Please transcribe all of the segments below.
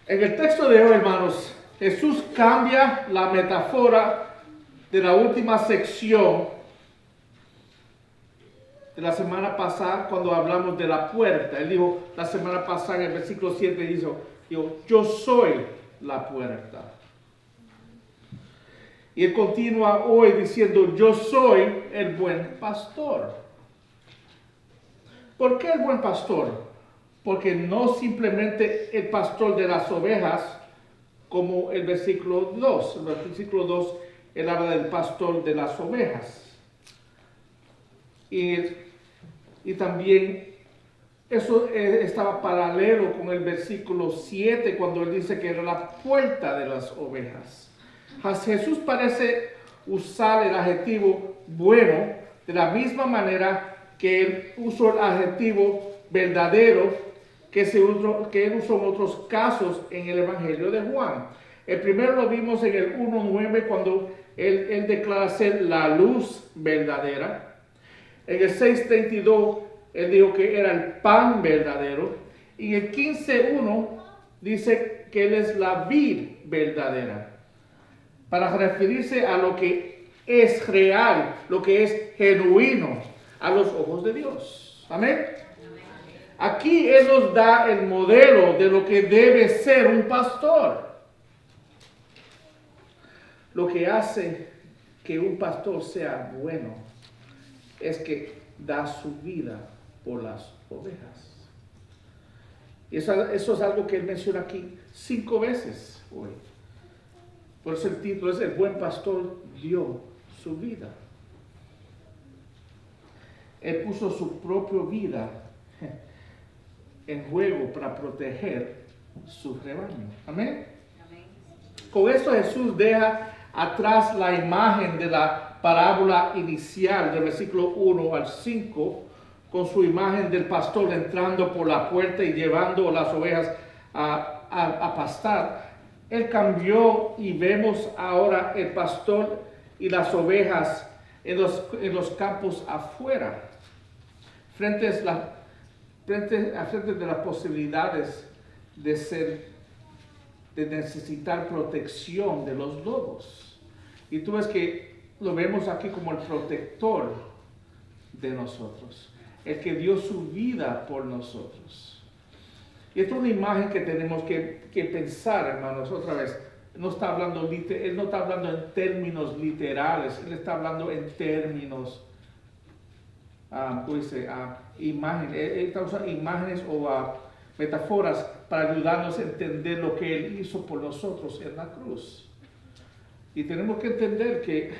En el texto de hoy, hermanos, Jesús cambia la metáfora de la última sección de la semana pasada cuando hablamos de la puerta. Él dijo la semana pasada en el versículo 7, dijo, yo soy la puerta. Y él continúa hoy diciendo, yo soy el buen pastor. ¿Por qué el buen pastor? Porque no simplemente el pastor de las ovejas, como el versículo 2. En el versículo 2, él habla del pastor de las ovejas. Y también eso estaba paralelo con el versículo 7, cuando él dice que era la puerta de las ovejas. Jesús parece usar el adjetivo bueno de la misma manera que él usó el adjetivo verdadero que él usó en otros casos en el Evangelio de Juan. El primero lo vimos en el 1:9 cuando él declara ser la luz verdadera. En el 6:32 él dijo que era el pan verdadero. Y en el 15:1 dice que él es la vid verdadera, para referirse a lo que es real, lo que es genuino a los ojos de Dios. Amén. Aquí él nos da el modelo de lo que debe ser un pastor. Lo que hace que un pastor sea bueno es que da su vida por las ovejas. Y eso es algo que él menciona aquí 5 veces hoy. Por eso el título es: el buen pastor dio su vida. Él puso su propia vida en juego para proteger su rebaño. Amén. Con esto Jesús deja atrás la imagen de la parábola inicial del versículo 1 al 5, con su imagen del pastor entrando por la puerta y llevando las ovejas a pastar. Él cambió y vemos ahora el pastor y las ovejas en los campos afuera, frente a las posibilidades de necesitar protección de los lobos. Y tú ves que lo vemos aquí como el protector de nosotros, el que dio su vida por nosotros. Y esta es una imagen que tenemos que pensar, hermanos, otra vez. Él no está hablando en términos literales, él está hablando en términos imágenes. Él está usando imágenes o metáforas para ayudarnos a entender lo que él hizo por nosotros en la cruz. Y tenemos que entender que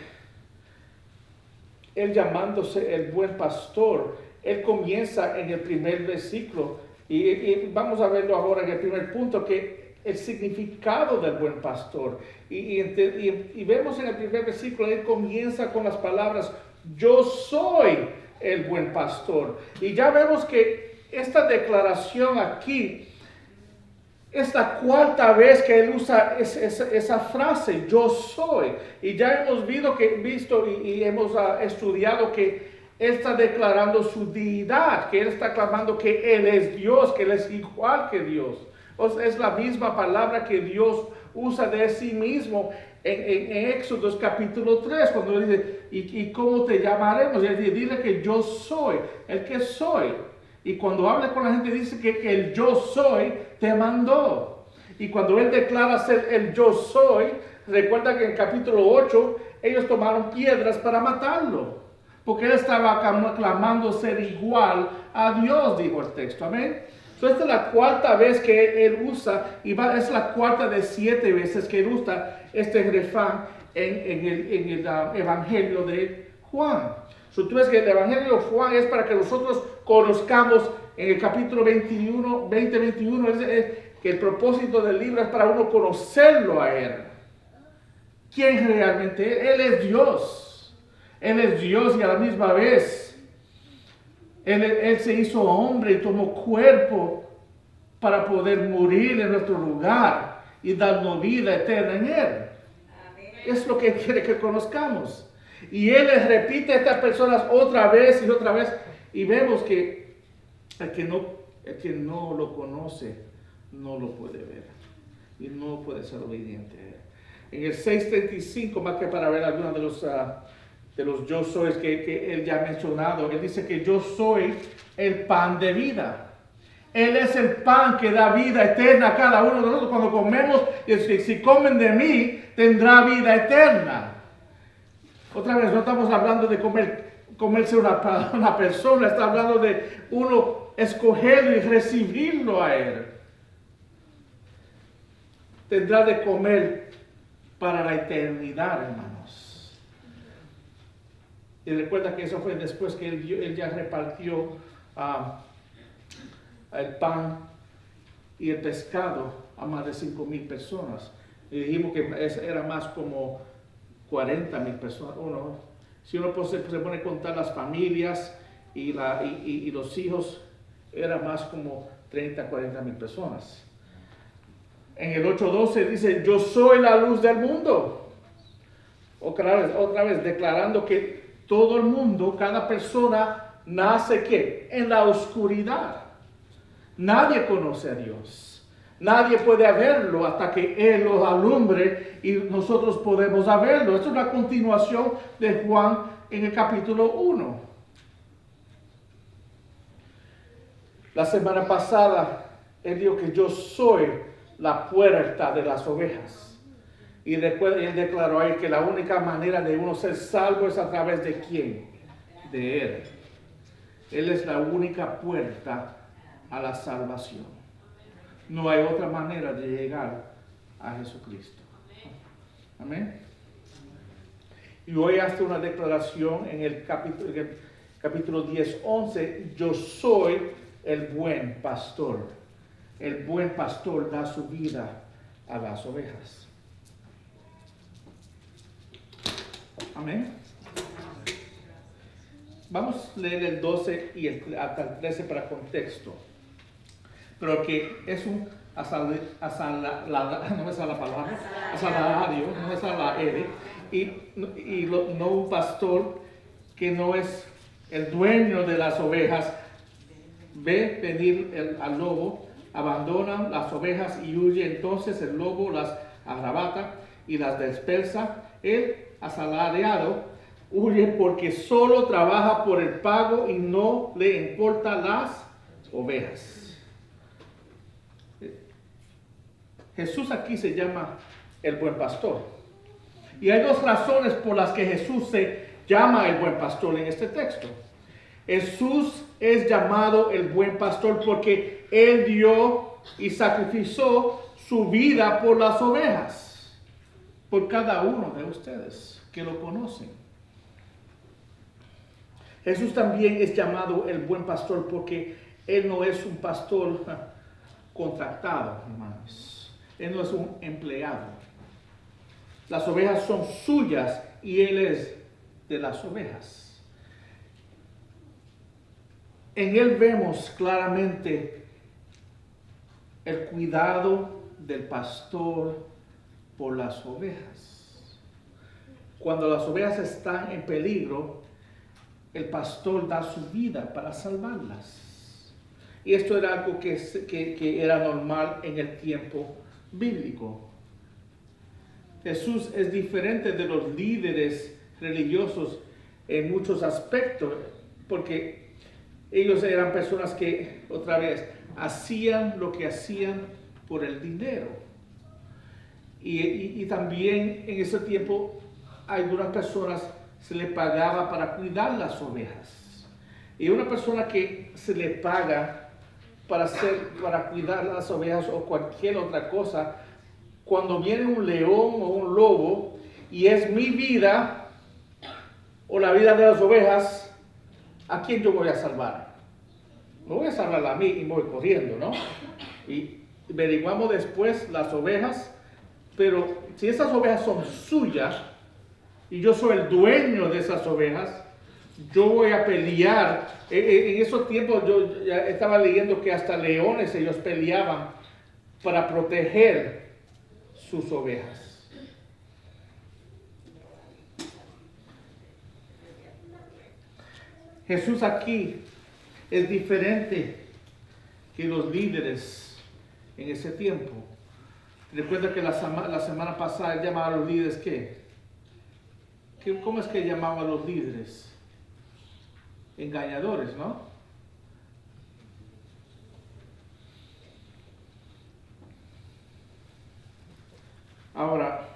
él, llamándose el buen pastor, él comienza en el primer versículo, y vamos a verlo ahora en el primer punto, que el significado del buen pastor. Y vemos en el primer versículo, él comienza con las palabras: yo soy el buen pastor. Y ya vemos que esta declaración aquí es la 4ª vez que él usa esa frase, yo soy. Y ya hemos visto y hemos estudiado que él está declarando su deidad, que él está clamando que él es Dios, que él es igual que Dios. O sea, es la misma palabra que Dios usa de sí mismo en Éxodo capítulo 3, cuando él dice: ¿y cómo te llamaremos? Él dice: dile que yo soy, el que soy. Y cuando habla con la gente dice que el yo soy te mandó. Y cuando él declara ser el yo soy, recuerda que en el capítulo 8 ellos tomaron piedras para matarlo, porque él estaba clamando ser igual a Dios, dijo el texto. Amén. Esta es la 4ª vez que él usa, y es la 4ª de 7 veces que él usa este refrán en el Evangelio de Juan. Tú ves que el Evangelio de Juan es para que nosotros conozcamos. En el capítulo 21, que el propósito del libro es para uno conocerlo a él. ¿Quién realmente es? Él es Dios. Él es Dios, y a la misma vez Él se hizo hombre y tomó cuerpo para poder morir en nuestro lugar y darnos vida eterna en Él. Amén. Es lo que Él quiere que conozcamos. Y Él les repite a estas personas otra vez y otra vez. Y vemos que el que no lo conoce no lo puede ver. y no puede ser obediente. En el 6:35, más que para ver algunos de los yo soy que él ya ha mencionado, él dice que yo soy el pan de vida. Él es el pan que da vida eterna a cada uno de nosotros. Cuando comemos, si comen de mí, tendrá vida eterna. Otra vez, no estamos hablando de comerse una persona, está hablando de uno escogerlo y recibirlo a él. Tendrá de comer para la eternidad, hermanos. Y recuerda que eso fue después que él ya repartió el pan y el pescado a más de 5,000 personas. Y dijimos que era más como 40,000 personas. Si uno se pone a contar las familias y los hijos, era más como 30, 40,000 personas. En el 8:12 dice, yo soy la luz del mundo. Otra vez, declarando que todo el mundo, cada persona, nace ¿qué? En la oscuridad. Nadie conoce a Dios. Nadie puede verlo hasta que Él los alumbre y nosotros podemos verlo. Esto es una continuación de Juan en el capítulo 1. La semana pasada, Él dijo que yo soy la puerta de las ovejas. Y después Él declaró ahí que la única manera de uno ser salvo es a través de ¿quién? De Él. Él es la única puerta a la salvación. No hay otra manera de llegar a Jesucristo. Amén. Y hoy hace una declaración en el capítulo 10:11. Yo soy el buen pastor. El buen pastor da su vida a las ovejas. Amén. Vamos a leer el 12 y hasta el 13 para contexto. Pero que es un asalario, y no un pastor que no es el dueño de las ovejas, ve venir al lobo, abandona las ovejas y huye. Entonces el lobo las arrebata y las dispersa. El asalariado huye porque solo trabaja por el pago y no le importan las ovejas. Jesús aquí se llama el buen pastor. Y hay dos razones por las que Jesús se llama el buen pastor en este texto. Jesús es llamado el buen pastor porque Él dio y sacrificó su vida por las ovejas, por cada uno de ustedes que lo conocen. Jesús también es llamado el buen pastor porque Él no es un pastor contratado, hermanos. Él no es un empleado. Las ovejas son suyas y Él es de las ovejas. En Él vemos claramente el cuidado del pastor por las ovejas. Cuando las ovejas están en peligro, el pastor da su vida para salvarlas. Y esto era algo que era normal en el tiempo bíblico. Jesús es diferente de los líderes religiosos en muchos aspectos, porque ellos eran personas que, otra vez, hacían lo que hacían por el dinero. Y también en ese tiempo a algunas personas se le pagaba para cuidar las ovejas. Y una persona que se le paga para cuidar las ovejas o cualquier otra cosa, cuando viene un león o un lobo y es mi vida o la vida de las ovejas, ¿a quién yo voy a salvar? No voy a salvar a mí y me voy corriendo, ¿no? Y averiguamos después las ovejas, pero si esas ovejas son suyas y yo soy el dueño de esas ovejas, yo voy a pelear. En esos tiempos yo ya estaba leyendo que hasta leones ellos peleaban para proteger sus ovejas. Jesús aquí es diferente que los líderes en ese tiempo. Recuerda que la semana pasada él llamaba a los líderes, ¿cómo es que llamaba a los líderes? Engañadores, ¿no? Ahora,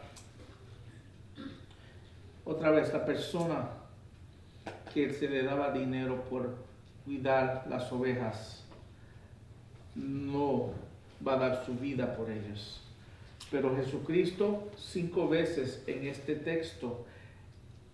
otra vez, la persona que se le daba dinero por cuidar las ovejas no va a dar su vida por ellos. Pero Jesucristo 5 veces en este texto,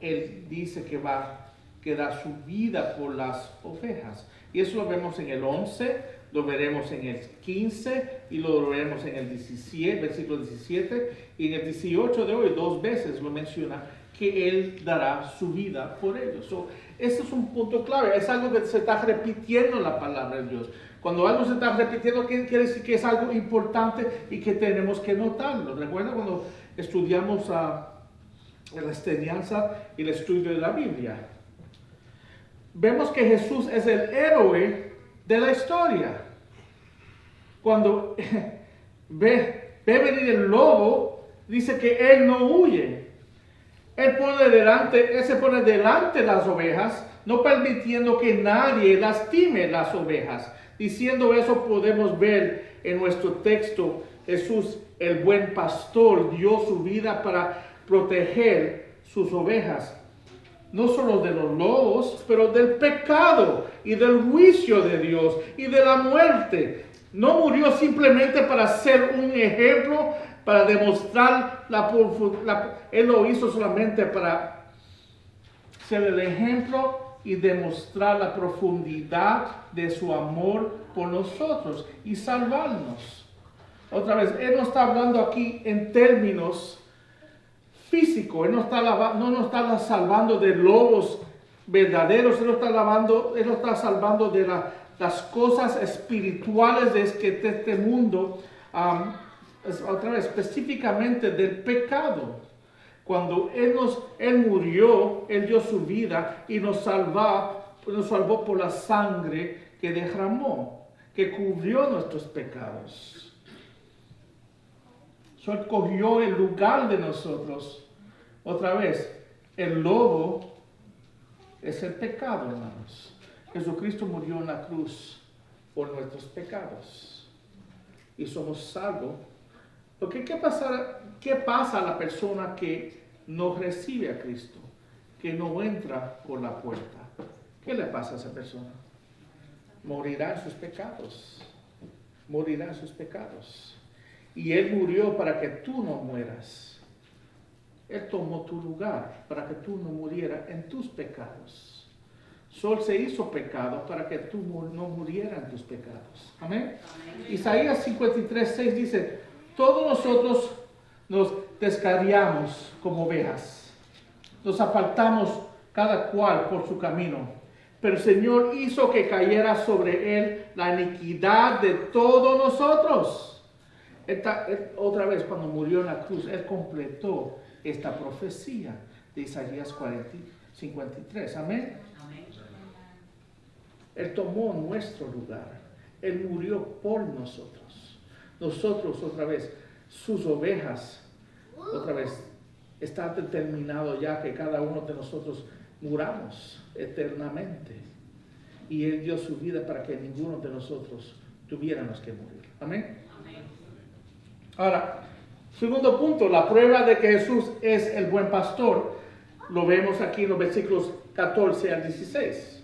Él dice que va a dar su vida por las ovejas. Y eso lo vemos en el 11, lo veremos en el 15 y lo veremos en el 17, versículo 17. Y en el 18 de hoy 2 veces lo menciona que Él dará su vida por ellos. Ese es un punto clave, es algo que se está repitiendo en la palabra de Dios. Cuando algo se está repitiendo, quiere decir que es algo importante y que tenemos que notarlo. Recuerda cuando estudiamos la enseñanza y el estudio de la Biblia. Vemos que Jesús es el héroe de la historia. Cuando ve venir el lobo, dice que Él no huye. Él se pone delante de las ovejas, no permitiendo que nadie lastime las ovejas. Diciendo eso podemos ver en nuestro texto, Jesús, el buen pastor, dio su vida para proteger sus ovejas. No solo de los lobos, pero del pecado y del juicio de Dios y de la muerte. No murió simplemente para ser un ejemplo, para demostrar Él lo hizo solamente para ser el ejemplo y demostrar la profundidad de su amor por nosotros y salvarnos. Otra vez, Él no está hablando aquí en términos físicos. Él no nos está salvando de lobos verdaderos. Él no está salvando de las cosas espirituales de este mundo. Otra vez, específicamente del pecado. Cuando Él murió, Él dio su vida y nos salvó por la sangre que derramó, que cubrió nuestros pecados. Él cogió el lugar de nosotros. Otra vez, el lobo es el pecado, hermanos. Jesucristo murió en la cruz por nuestros pecados y somos salvos. Porque ¿qué pasa a la persona que no recibe a Cristo? Que no entra por la puerta. ¿Qué le pasa a esa persona? Morirá en sus pecados. Morirá en sus pecados. Y Él murió para que tú no mueras. Él tomó tu lugar para que tú no murieras en tus pecados. Él se hizo pecado para que tú no murieras en tus pecados. Amén. Isaías 53:6 dice: todos nosotros nos descarriamos como ovejas. Nos apartamos cada cual por su camino. Pero el Señor hizo que cayera sobre Él la iniquidad de todos nosotros. Otra vez, cuando murió en la cruz, Él completó esta profecía de Isaías 53. Amén. Él tomó nuestro lugar. Él murió por nosotros. Nosotros, otra vez, sus ovejas, otra vez, está determinado ya que cada uno de nosotros muramos eternamente. Y Él dio su vida para que ninguno de nosotros tuviéramos que morir. Amén. Ahora, segundo punto, la prueba de que Jesús es el buen pastor, lo vemos aquí en los versículos 14 al 16.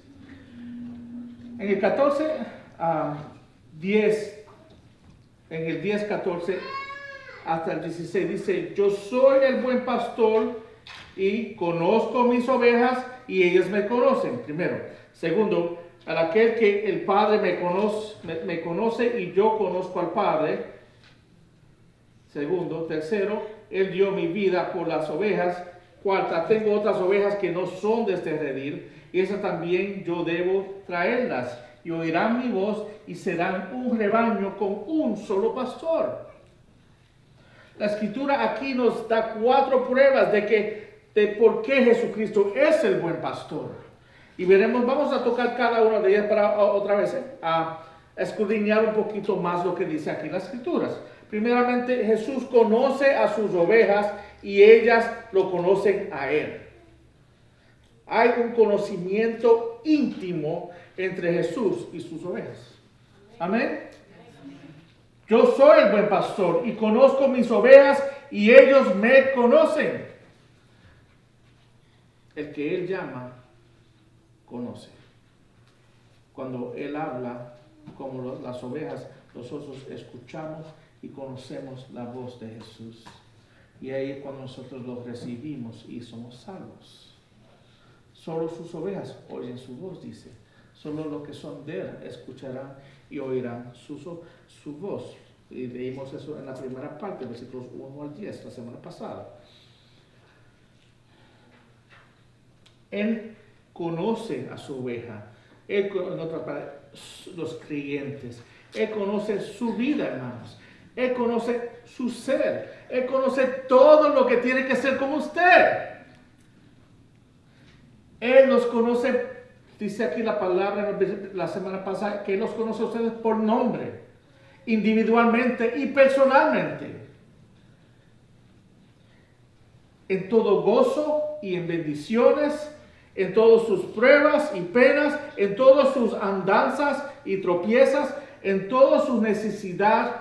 En el 14 a 10, en el 10, 14 hasta el 16 dice: yo soy el buen pastor y conozco mis ovejas y ellas me conocen. Primero. Segundo, a aquel que el Padre me conoce y yo conozco al Padre. Segundo. Tercero, Él dio mi vida por las ovejas. Cuarta, tengo otras ovejas que no son de este redil, y esas también yo debo traerlas, y oirán mi voz, y serán un rebaño con un solo pastor. La Escritura aquí nos da 4 pruebas de por qué Jesucristo es el buen pastor. Y veremos, vamos a tocar cada una de ellas para otra vez a escudriñar un poquito más lo que dice aquí en las Escrituras. Primeramente, Jesús conoce a sus ovejas y ellas lo conocen a Él. Hay un conocimiento íntimo entre Jesús y sus ovejas. Amén. Yo soy el buen pastor y conozco mis ovejas y ellos me conocen. El que Él llama, conoce. Cuando Él habla, como las ovejas, nosotros escuchamos y conocemos la voz de Jesús. Y ahí es cuando nosotros lo recibimos y somos salvos. Solo sus ovejas oyen su voz, dice. Solo los que son de Él escucharán y oirán su voz. Y leímos eso en la primera parte, versículos 1 al 10, la semana pasada. Él conoce a su oveja. Él, en otra parte, los creyentes. Él conoce su vida, hermanos. Él conoce su ser. Él conoce todo lo que tiene que ser como usted. Él los conoce, dice aquí la palabra la semana pasada, que Él los conoce a ustedes por nombre, individualmente y personalmente. En todo gozo y en bendiciones, en todas sus pruebas y penas, en todas sus andanzas y tropiezas, en toda su necesidad,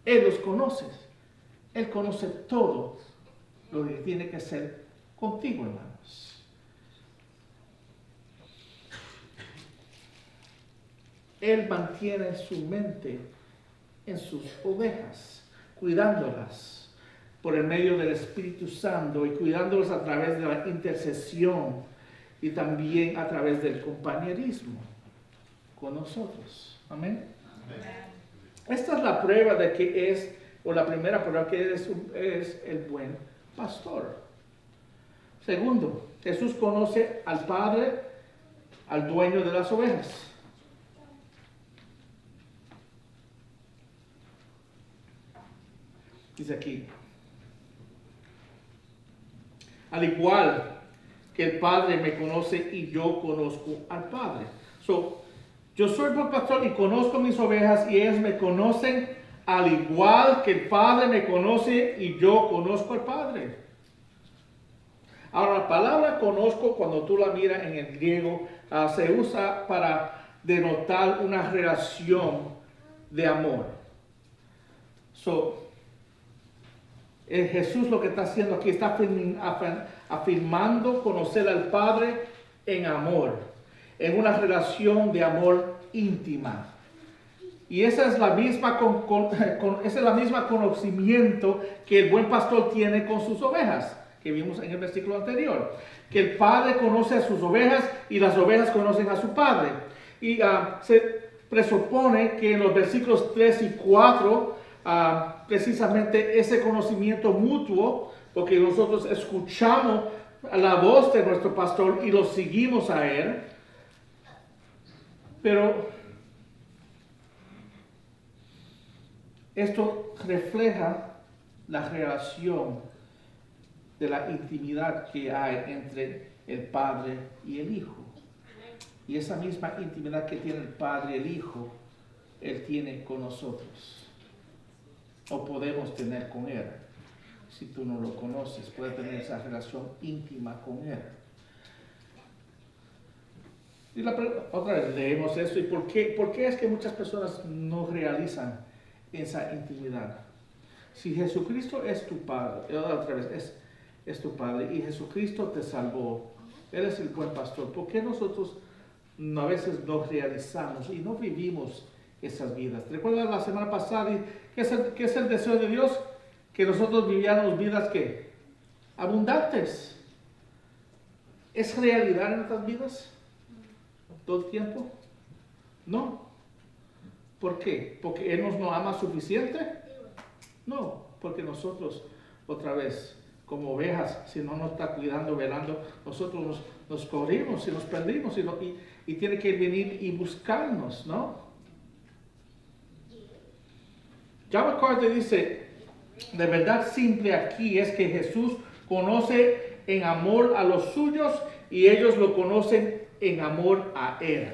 Él los conoce. Él conoce todo lo que tiene que ser contigo, hermanos. Él mantiene su mente en sus ovejas, cuidándolas por el medio del Espíritu Santo y cuidándolas a través de la intercesión y también a través del compañerismo con nosotros. Amén. Esta es la prueba de que es, o la primera prueba que es el buen pastor. Segundo, Jesús conoce al Padre, al dueño de las ovejas. Dice aquí, al igual que el Padre me conoce y yo conozco al Padre. Yo soy buen pastor y conozco mis ovejas y ellas me conocen al igual que el Padre me conoce y yo conozco al Padre. Ahora, la palabra conozco, cuando tú la miras en el griego, se usa para denotar una relación de amor. Jesús lo que está haciendo aquí, está afirmando conocer al Padre en amor, en una relación de amor íntima. Y esa es la misma conocimiento que el buen pastor tiene con sus ovejas, que vimos en el versículo anterior. Que el Padre conoce a sus ovejas y las ovejas conocen a su Padre. Y se presupone que en los versículos 3 y 4, precisamente ese conocimiento mutuo, porque nosotros escuchamos la voz de nuestro pastor y lo seguimos a Él. Pero esto refleja la relación de la intimidad que hay entre el Padre y el Hijo. Y esa misma intimidad que tiene el Padre y el Hijo, Él tiene con nosotros. O podemos tener con Él. Si tú no lo conoces, puedes tener esa relación íntima con Él. Y otra vez leemos esto. ¿Y por qué es que muchas personas no realizan esa intimidad? Si Jesucristo es tu Padre, otra vez, es tu Padre y Jesucristo te salvó, Él es el buen pastor, ¿por qué nosotros a veces no realizamos y no vivimos esas vidas? ¿Recuerdas la semana pasada qué es el deseo de Dios? Que nosotros viviéramos vidas que abundantes. ¿Es realidad en nuestras vidas todo el tiempo? No. ¿Por qué? ¿Porque Él nos ama suficiente? No, porque nosotros, otra vez, como ovejas, si no nos está cuidando, velando, nosotros nos corrimos y nos perdimos y tiene que venir y buscarnos, ¿no? John MacArthur dice, de verdad simple aquí es que Jesús conoce en amor a los suyos y ellos lo conocen en amor a Él.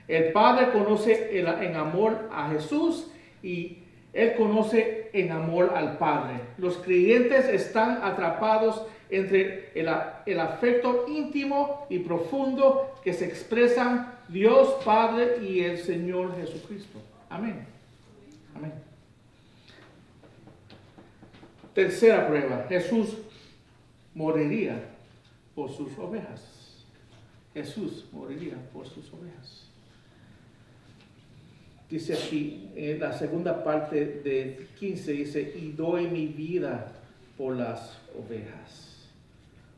El Padre conoce en amor a Jesús y Él conoce en amor al Padre. Los creyentes están atrapados entre el afecto íntimo y profundo que se expresan Dios Padre y el Señor Jesucristo. Amén. Amén. Tercera prueba. Jesús moriría por sus ovejas. Jesús moriría por sus ovejas. Dice aquí, en la segunda parte de 15, dice, y doy mi vida por las ovejas.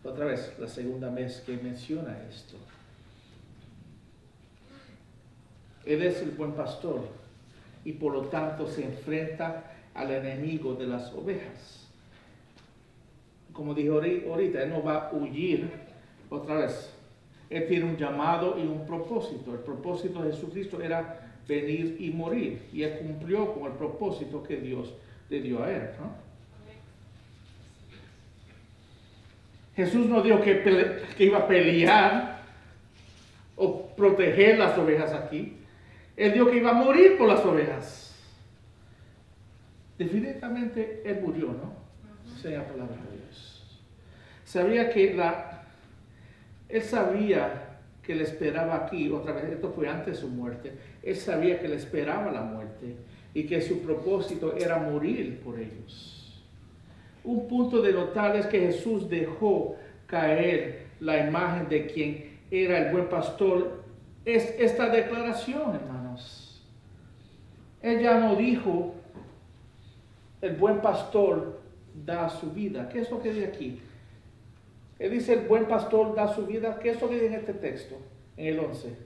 Otra vez, la segunda vez que menciona esto. Él es el buen pastor y por lo tanto se enfrenta al enemigo de las ovejas. Como dije ahorita, Él no va a huir otra vez. Él tiene un llamado y un propósito. El propósito de Jesucristo era venir y morir. Y Él cumplió con el propósito que Dios le dio a Él, ¿no? Jesús no dijo que iba a pelear o proteger las ovejas aquí. Él dijo que iba a morir por las ovejas. Definitivamente Él murió, ¿no? Sea la palabra de Dios. Él sabía que le esperaba aquí, otra vez, esto fue antes de su muerte. Él sabía que le esperaba la muerte y que su propósito era morir por ellos. Un punto de notar es que Jesús dejó caer la imagen de quien era el buen pastor. Es esta declaración, hermanos. Él ya no dijo, el buen pastor da su vida. ¿Qué es lo que dice aquí? Él dice, el buen pastor da su vida. ¿Qué es lo que dice en este texto? En el 11.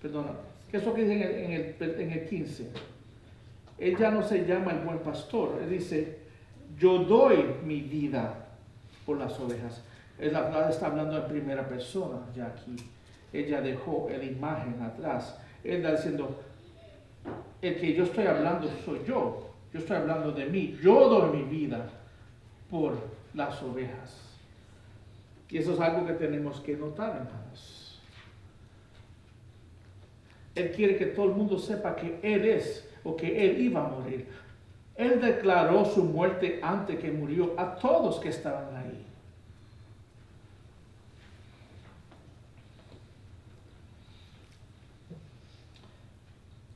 Perdona. ¿Qué es lo que dice en el 15? Él ya no se llama el buen pastor. Él dice, yo doy mi vida por las ovejas. Él está hablando en primera persona ya aquí. Ella dejó la imagen atrás. Él está diciendo, el que yo estoy hablando soy yo. Yo estoy hablando de mí. Yo doy mi vida por las ovejas. Y eso es algo que tenemos que notar, hermanos. Él quiere que todo el mundo sepa que Él es, o que Él iba a morir. Él declaró su muerte antes que murió a todos que estaban ahí.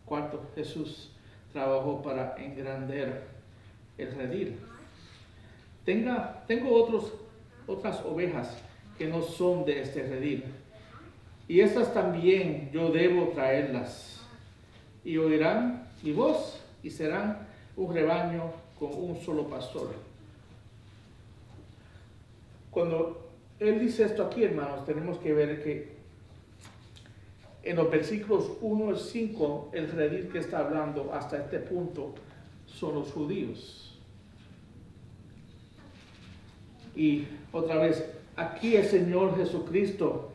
Cuarto, Jesús trabajó para engrandecer el redil. Tengo otras ovejas que no son de este redil. Y estas también yo debo traerlas. Y oirán mi voz y serán un rebaño con un solo pastor. Cuando Él dice esto aquí, hermanos, tenemos que ver que en los versículos 1 al 5, el redil que está hablando hasta este punto son los judíos. Y otra vez, aquí el Señor Jesucristo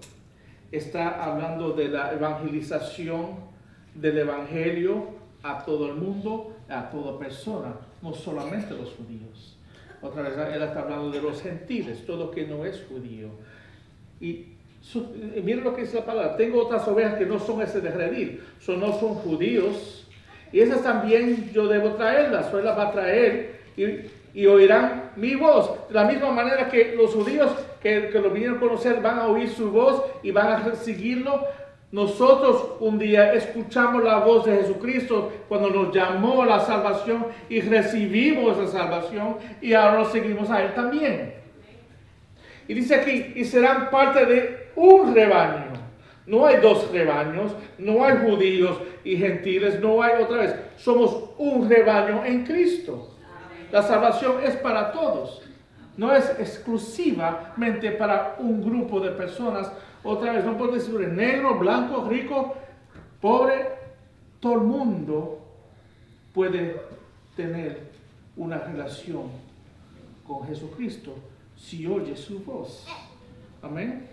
está hablando de la evangelización del evangelio a todo el mundo, a toda persona, no solamente los judíos. Otra vez, Él está hablando de los gentiles, todo que no es judío. Y miren lo que dice la palabra. Tengo otras ovejas que no son ese de redil, no son judíos. Y esas también yo debo traerlas, o Él las va a traer y oirán mi voz. De la misma manera que los judíos que lo vinieron a conocer van a oír su voz y van a seguirlo. Nosotros un día escuchamos la voz de Jesucristo cuando nos llamó a la salvación y recibimos esa salvación y ahora nos seguimos a Él también. Y dice aquí, y serán parte de un rebaño. No hay dos rebaños, no hay judíos y gentiles, no hay otra vez. Somos un rebaño en Cristo. La salvación es para todos. No es exclusivamente para un grupo de personas. Otra vez, no puedo decir negro, blanco, rico, pobre. Todo el mundo puede tener una relación con Jesucristo si oye su voz. Amén.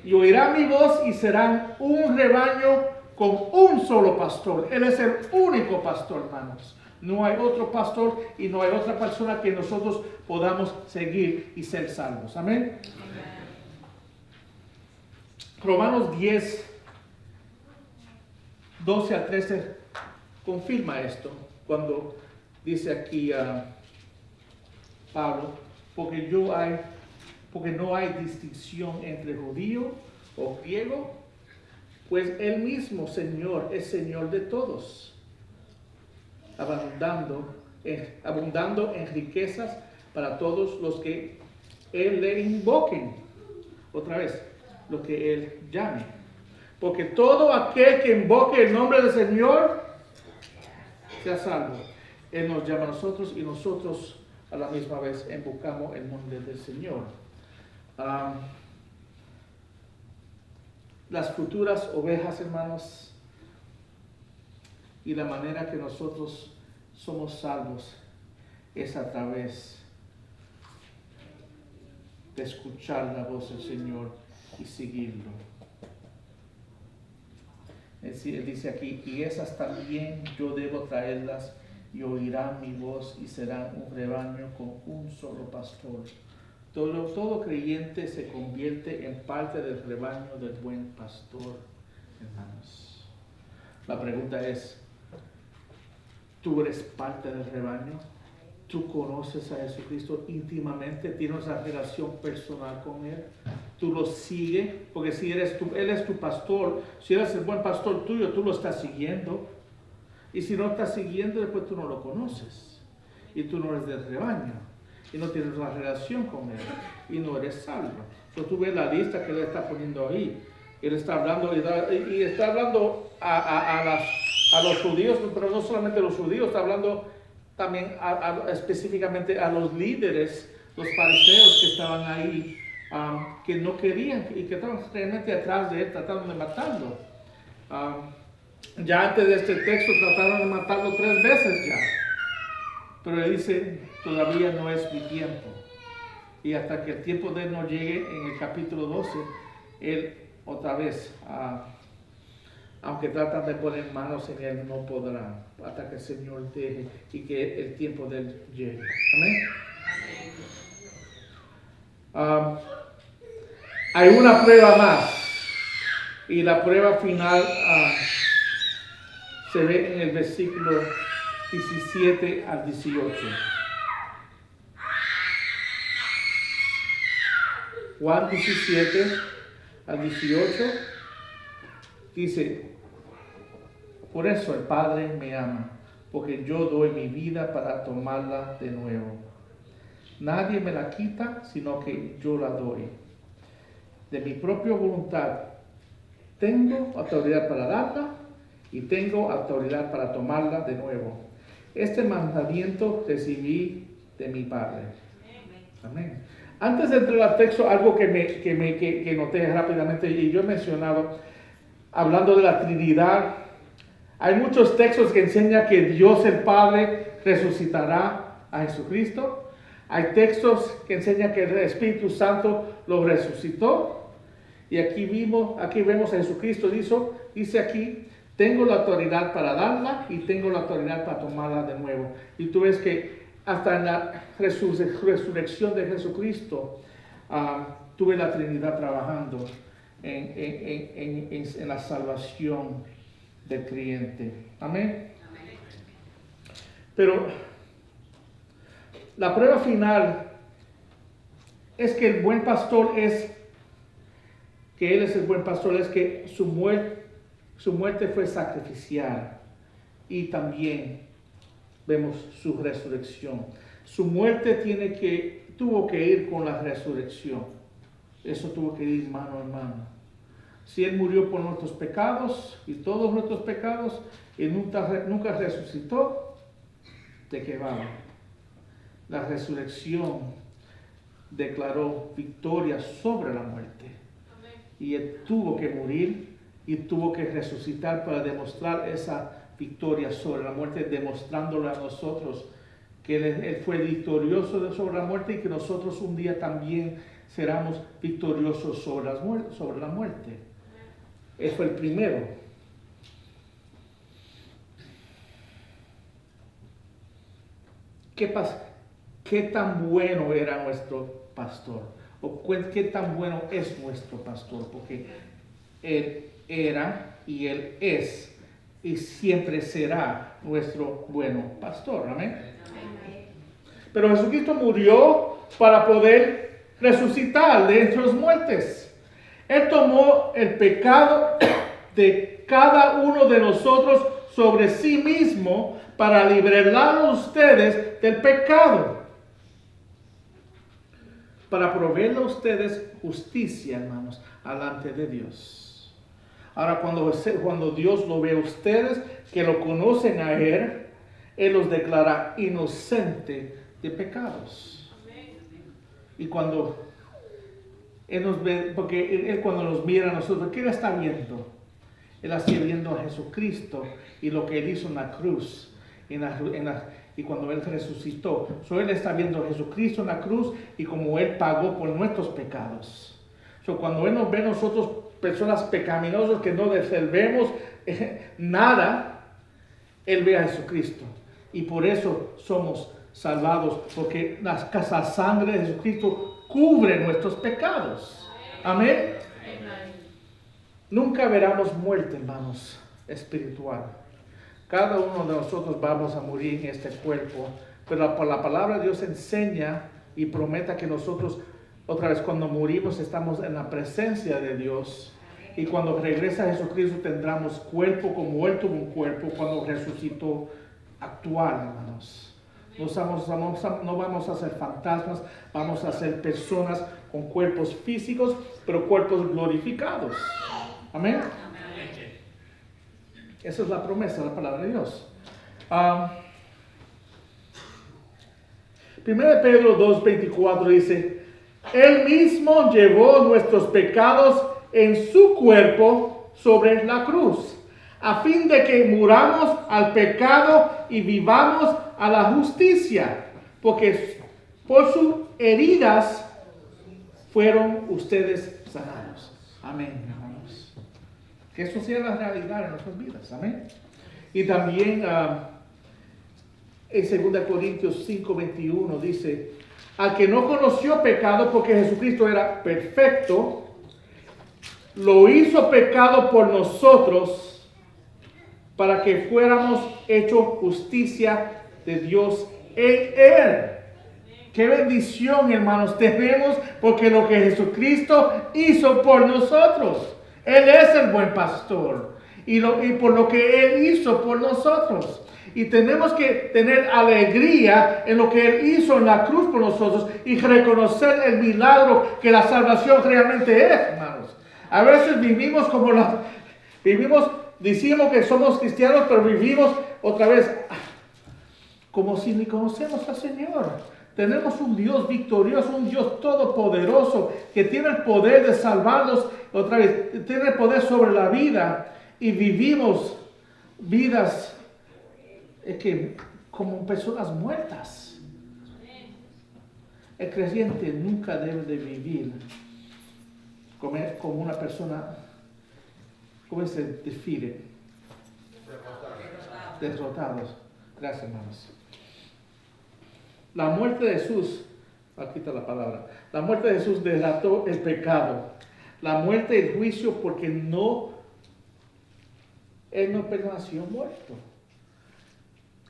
Y oirán mi voz y serán un rebaño con un solo pastor. Él es el único pastor, hermanos. No hay otro pastor y no hay otra persona que nosotros podamos seguir y ser salvos. Amén. Romanos 10, 12 a 13 confirma esto cuando dice aquí a Pablo, porque no hay distinción entre judío o griego, pues el mismo Señor es Señor de todos, abundando en riquezas para todos los que Él le invoquen. Otra vez, lo que Él llame. Porque todo aquel que invoque el nombre del Señor sea salvo. Él nos llama a nosotros y nosotros a la misma vez invocamos el nombre del Señor. Las futuras ovejas, hermanos, y la manera que nosotros somos salvos es a través de escuchar la voz del Señor y seguirlo. Él dice aquí, y esas también yo debo traerlas y oirán mi voz y serán un rebaño con un solo pastor. Todo creyente se convierte en parte del rebaño del buen pastor, hermanos. La pregunta es, ¿tú eres parte del rebaño? ¿Tú conoces a Jesucristo íntimamente? ¿Tienes una relación personal con Él? ¿Tú lo sigues? Porque si Él es tu pastor, si Él es el buen pastor tuyo, tú lo estás siguiendo. Y si no estás siguiendo, después tú no lo conoces. Y tú no eres del rebaño. Y no tienes una relación con Él. Y no eres salvo. Entonces tú ves la lista que Él está poniendo ahí. Él está hablando y está hablando a los judíos, pero no solamente a los judíos, está hablando también específicamente a los líderes, los fariseos que estaban ahí, que no querían y que estaban realmente atrás de Él, tratando de matarlo. Ya antes de este texto trataron de matarlo 3 veces ya. Pero Él dice, todavía no es mi tiempo. Y hasta que el tiempo de Él no llegue, en el capítulo 12, Él otra vez, aunque tratan de poner manos en Él, no podrán, hasta que el Señor deje y que el tiempo de Él llegue. Amén. Hay una prueba más. Y la prueba final se ve en el versículo 17 al 18. Juan 17 al 18 dice, por eso el Padre me ama, porque yo doy mi vida para tomarla de nuevo. Nadie me la quita, sino que yo la doy. De mi propia voluntad tengo autoridad para darla y tengo autoridad para tomarla de nuevo. Este mandamiento recibí de mi Padre. Amén. Antes de entrar al texto, algo que noté rápidamente, y yo he mencionado, hablando de la Trinidad, hay muchos textos que enseñan que Dios el Padre resucitará a Jesucristo. Hay textos que enseñan que el Espíritu Santo lo resucitó. Y aquí vemos a Jesucristo, dice aquí, tengo la autoridad para darla y tengo la autoridad para tomarla de nuevo. Y tú ves que hasta en la resurrección de Jesucristo, tuve la Trinidad trabajando en la salvación del creyente. Amén. Pero la prueba final es que el buen pastor Él es el buen pastor, es que su muerte fue sacrificial y también vemos su resurrección. Su muerte tuvo que ir con la resurrección. Eso tuvo que ir mano en mano. Si Él murió por nuestros pecados y todos nuestros pecados y nunca resucitó, ¿de qué vale? La resurrección declaró victoria sobre la muerte. Y Él tuvo que morir y tuvo que resucitar para demostrar esa victoria sobre la muerte, demostrándole a nosotros que Él fue victorioso sobre la muerte y que nosotros un día también seremos victoriosos sobre la muerte. Él fue el primero. ¿Qué pasa? ¿Qué tan bueno era nuestro pastor? ¿O qué tan bueno es nuestro pastor? Porque Él era y Él es y siempre será nuestro bueno pastor. Amén. Pero Jesucristo murió para poder resucitar de entre los muertos. Él tomó el pecado de cada uno de nosotros sobre sí mismo para liberar a ustedes del pecado. Para proveerle a ustedes justicia, hermanos, delante de Dios. Ahora, cuando Dios lo ve a ustedes, que lo conocen a Él, Él los declara inocentes de pecados. Y cuando Él nos ve, porque Él cuando nos mira a nosotros, ¿qué Él está viendo? Él está viendo a Jesucristo y lo que Él hizo en la cruz. Y cuando Él resucitó. Él está viendo a Jesucristo en la cruz y como Él pagó por nuestros pecados. Cuando Él nos ve a nosotros, personas pecaminosas que no deservemos nada, Él ve a Jesucristo. Y por eso somos salvados, porque la sangre de Jesucristo cubre nuestros pecados. Amén. Nunca veremos muerte, hermanos, espiritual. Cada uno de nosotros vamos a morir en este cuerpo, pero por la palabra de Dios enseña y promete que nosotros, otra vez cuando morimos, estamos en la presencia de Dios. Y cuando regresa Jesucristo tendremos cuerpo como Él tuvo un cuerpo cuando resucitó actual, hermanos. No vamos a ser fantasmas, vamos a ser personas con cuerpos físicos, pero cuerpos glorificados. Amén. Esa es la promesa de la palabra de Dios. 1 Pedro 2:24 dice, Él mismo llevó nuestros pecados en su cuerpo sobre la cruz, a fin de que muramos al pecado y vivamos a la justicia, porque por sus heridas fueron ustedes sanados. Amén, hermanos. Que eso sea la realidad en nuestras vidas. Amén. Y también en 2 Corintios 5:21 dice, al que no conoció pecado porque Jesucristo era perfecto, lo hizo pecado por nosotros para que fuéramos hechos justicia de Dios en Él. Qué bendición, hermanos, tenemos porque lo que Jesucristo hizo por nosotros. Él es el buen pastor y por lo que Él hizo por nosotros. Y tenemos que tener alegría en lo que Él hizo en la cruz por nosotros y reconocer el milagro que la salvación realmente es, hermanos. A veces vivimos decimos que somos cristianos, pero vivimos otra vez como si ni conocemos al Señor. Tenemos un Dios victorioso, un Dios todopoderoso que tiene el poder de salvarnos, otra vez, tiene el poder sobre la vida y vivimos vidas como personas muertas. El creyente nunca debe de vivir como una persona, ¿cómo se define? Derrotados. Gracias, hermanos. La muerte de Jesús, aquí está la palabra, la muerte de Jesús derrotó el pecado, la muerte y el juicio porque Él no permaneció muerto.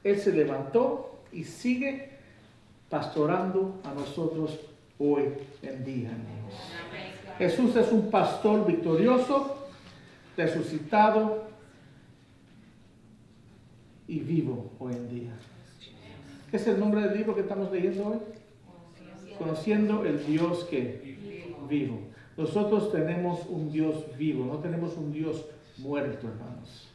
Él se levantó y sigue pastorando a nosotros hoy en día. Jesús es un pastor victorioso, resucitado y vivo hoy en día. ¿Qué es el nombre del libro que estamos leyendo hoy? Conociendo el Dios que vivo. Nosotros tenemos un Dios vivo, no tenemos un Dios muerto, hermanos.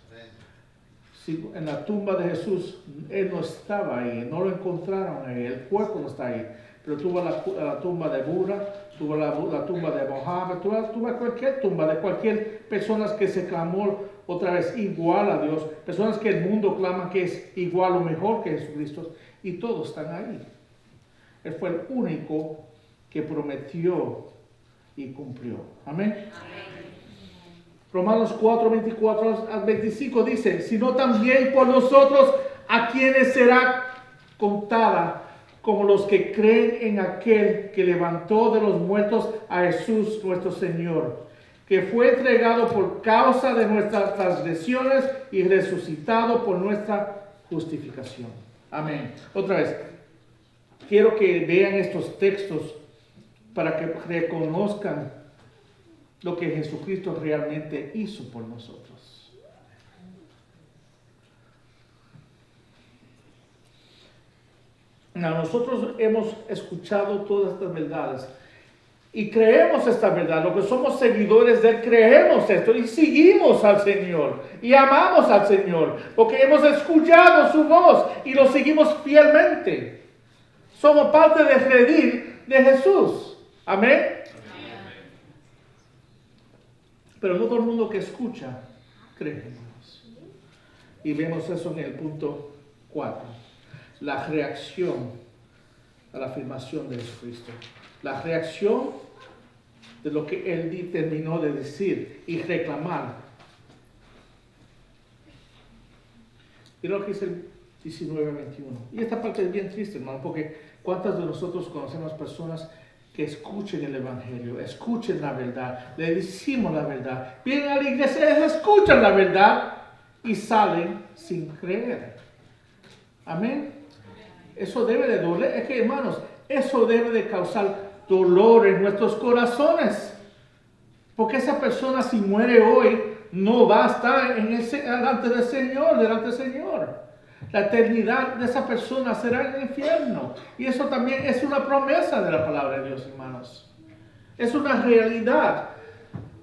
Si en la tumba de Jesús, Él no estaba ahí, no lo encontraron ahí, el cuerpo no está ahí. Pero tuvo la tumba de Buda, tuvo la tumba de Mohammed, tuvo cualquier tumba de cualquier persona que se clamó otra vez igual a Dios, personas que el mundo clama que es igual o mejor que Jesucristo, y todos están ahí. Él fue el único que prometió y cumplió. Amén. Romanos 4:24 al 25 dice, sino también por nosotros a quienes será contada como los que creen en aquel que levantó de los muertos a Jesús nuestro Señor, que fue entregado por causa de nuestras transgresiones y resucitado por nuestra justificación. Amén. Otra vez, quiero que vean estos textos para que reconozcan lo que Jesucristo realmente hizo por nosotros. Nosotros hemos escuchado todas estas verdades y creemos esta verdad. Lo que somos seguidores de Él, creemos esto y seguimos al Señor y amamos al Señor porque hemos escuchado su voz y lo seguimos fielmente. Somos parte del redil de Jesús. Amén. Pero no todo el mundo que escucha cree, hermanos. Y vemos eso en el punto 4. La reacción a la afirmación de Jesucristo. La reacción de lo que Él terminó de decir y reclamar. Y lo que dice el 19-21. Y esta parte es bien triste, hermano, porque ¿cuántas de nosotros conocemos personas que escuchen el Evangelio, escuchen la verdad, le decimos la verdad, vienen a la iglesia, escuchan la verdad y salen sin creer? Amén. Eso debe de doler. Es que, hermanos, eso debe de causar dolor en nuestros corazones. Porque esa persona, si muere hoy, no va a estar delante del Señor. La eternidad de esa persona será en el infierno. Y eso también es una promesa de la palabra de Dios, hermanos. Es una realidad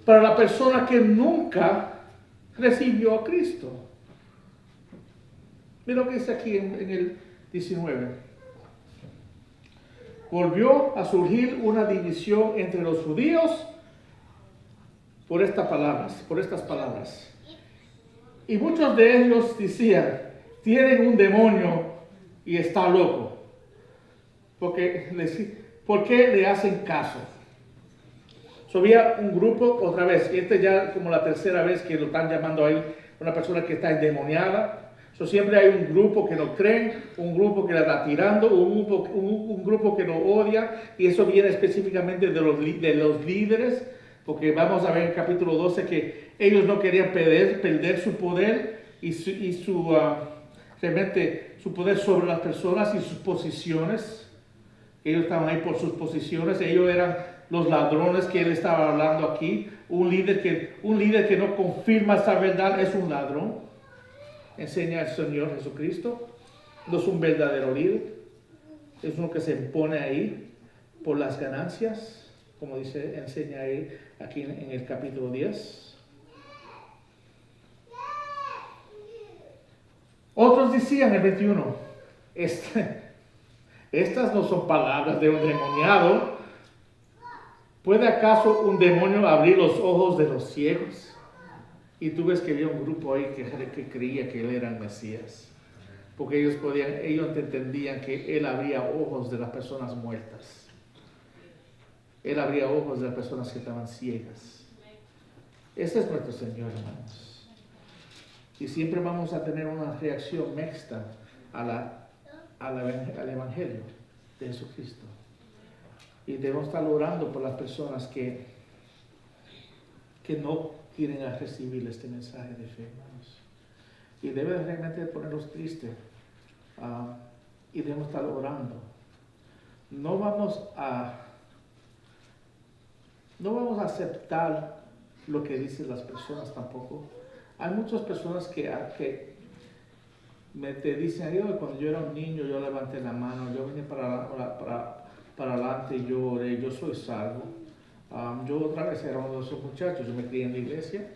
para la persona que nunca recibió a Cristo. Mira lo que dice aquí en el 19. Volvió a surgir una división entre los judíos por estas palabras. Y muchos de ellos decían: tienen un demonio y está loco. ¿Por qué le hacen caso? Había un grupo, otra vez, y ya como la tercera vez que lo están llamando a él una persona que está endemoniada. Siempre hay un grupo que no creen, un grupo que la está tirando, un grupo que lo odia, y eso viene específicamente de los líderes, porque vamos a ver en el capítulo 12 que ellos no querían perder su poder realmente su poder sobre las personas y sus posiciones. Ellos estaban ahí por sus posiciones, ellos eran los ladrones que él estaba hablando aquí. Un líder que no confirma esa verdad es un ladrón. Enseña el Señor Jesucristo. No es un verdadero líder. Es uno que se impone ahí por las ganancias, como enseña él aquí en el capítulo 10. Otros decían en el 21, estas no son palabras de un endemoniado. ¿Puede acaso un demonio abrir los ojos de los ciegos? Y tú ves que había un grupo ahí que creía que él era el Mesías. Porque ellos entendían que él abría ojos de las personas muertas. Él abría ojos de las personas que estaban ciegas. Ese es nuestro Señor, hermanos. Y siempre vamos a tener una reacción mixta al Evangelio de Jesucristo. Y debemos estar orando por las personas que no quieren recibir este mensaje de fe, hermanos. Y debe realmente ponerlos tristes. Y debemos estar orando. No vamos a aceptar lo que dicen las personas tampoco. Hay muchas personas que te dicen: cuando yo era un niño yo levanté la mano, yo vine para adelante y yo oré, yo soy salvo. Yo otra vez era uno de esos muchachos, yo me crié en la iglesia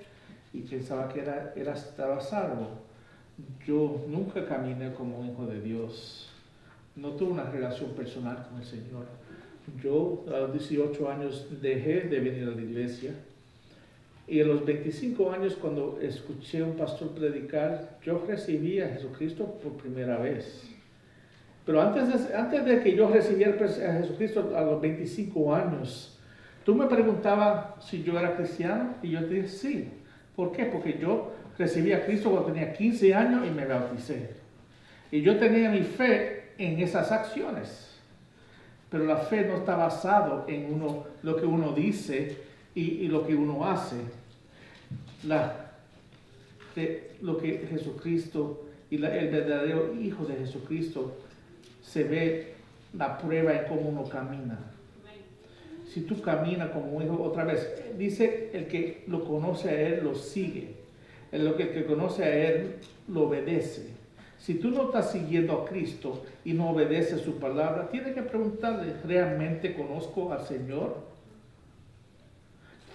y pensaba que estaba salvo. Yo nunca caminé como un hijo de Dios, no tuve una relación personal con el Señor. Yo a los 18 años dejé de venir a la iglesia, y a los 25 años, cuando escuché a un pastor predicar, yo recibí a Jesucristo por primera vez. Pero antes de que yo recibiera a Jesucristo a los 25 años, tú me preguntabas si yo era cristiano y yo te dije sí. ¿Por qué? Porque yo recibí a Cristo cuando tenía 15 años y me bauticé. Y yo tenía mi fe en esas acciones. Pero la fe no está basada en lo que uno dice, y lo que uno hace, lo que Jesucristo y el verdadero Hijo de Jesucristo se ve la prueba en cómo uno camina. Si tú caminas como un hijo, otra vez, dice el que lo conoce a Él lo sigue, el que conoce a Él lo obedece. Si tú no estás siguiendo a Cristo y no obedeces su palabra, tienes que preguntarle, ¿realmente conozco al Señor?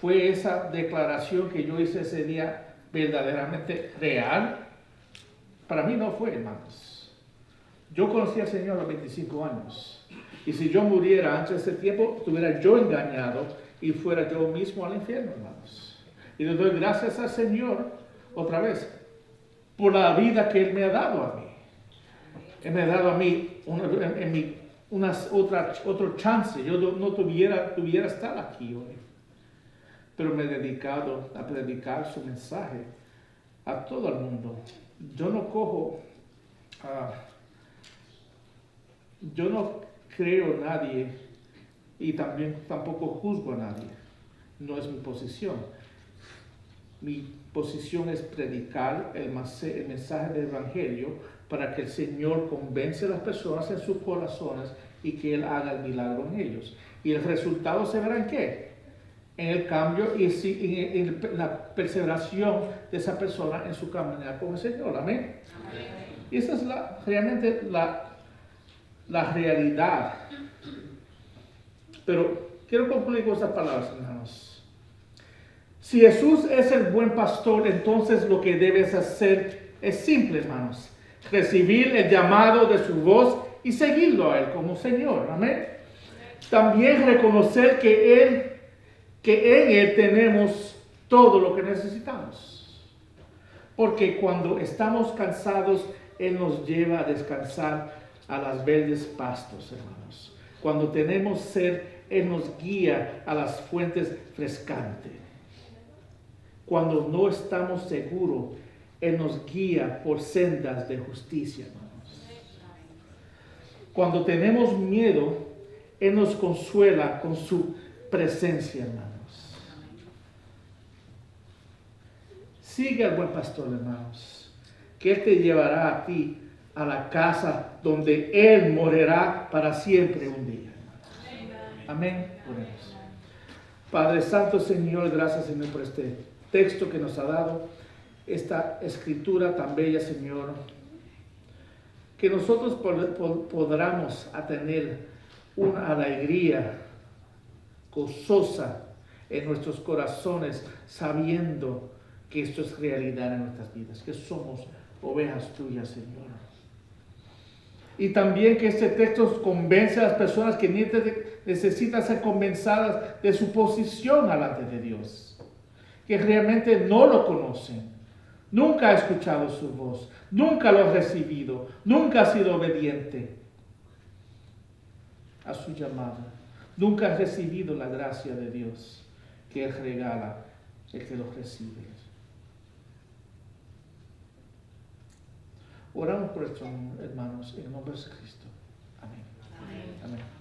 ¿Fue esa declaración que yo hice ese día verdaderamente real? Para mí no fue, hermanos. Yo conocí al Señor a los 25 años. Y si yo muriera antes de ese tiempo, estuviera yo engañado y fuera yo mismo al infierno, hermanos. Y le doy gracias al Señor, otra vez, por la vida que Él me ha dado a mí. Él me ha dado a mí otro chance. Yo no tuviera estar aquí hoy. Pero me he dedicado a predicar su mensaje a todo el mundo. Yo no cojo, yo no creo a nadie y tampoco juzgo a nadie. No es mi posición. Mi posición es predicar el mensaje del Evangelio para que el Señor convence a las personas en sus corazones y que Él haga el milagro en ellos. Y el resultado se verá en ¿qué? En el cambio y en la perseveración de esa persona en su caminar con el Señor. Amén. Amén. Y esa es realmente la realidad. Pero quiero concluir con estas palabras, hermanos. Si Jesús es el buen pastor, entonces lo que debes hacer es simple, hermanos. Recibir el llamado de su voz y seguirlo a Él como Señor. Amén. También reconocer que en Él tenemos todo lo que necesitamos. Porque cuando estamos cansados, Él nos lleva a descansar a las verdes pastos, hermanos. Cuando tenemos sed, Él nos guía a las fuentes frescantes. Cuando no estamos seguros, Él nos guía por sendas de justicia, hermanos. Cuando tenemos miedo, Él nos consuela con su presencia, hermanos. Sigue al buen pastor, hermanos, que Él te llevará a ti a la casa donde Él morirá para siempre un día. Amén. Oremos. Padre Santo, Señor, gracias, Señor, por este texto que nos ha dado, esta escritura tan bella, Señor, que nosotros podamos tener una alegría gozosa en nuestros corazones, sabiendo que esto es realidad en nuestras vidas, que somos ovejas tuyas, Señor. Y también que este texto convence a las personas que necesitan ser convencidas de su posición delante de Dios, que realmente no lo conocen, nunca ha escuchado su voz, nunca lo ha recibido, nunca ha sido obediente a su llamado, nunca ha recibido la gracia de Dios que Él regala el que lo recibe. Oramos por esto, hermanos, en el nombre de Cristo. Amén. Amén. Amén.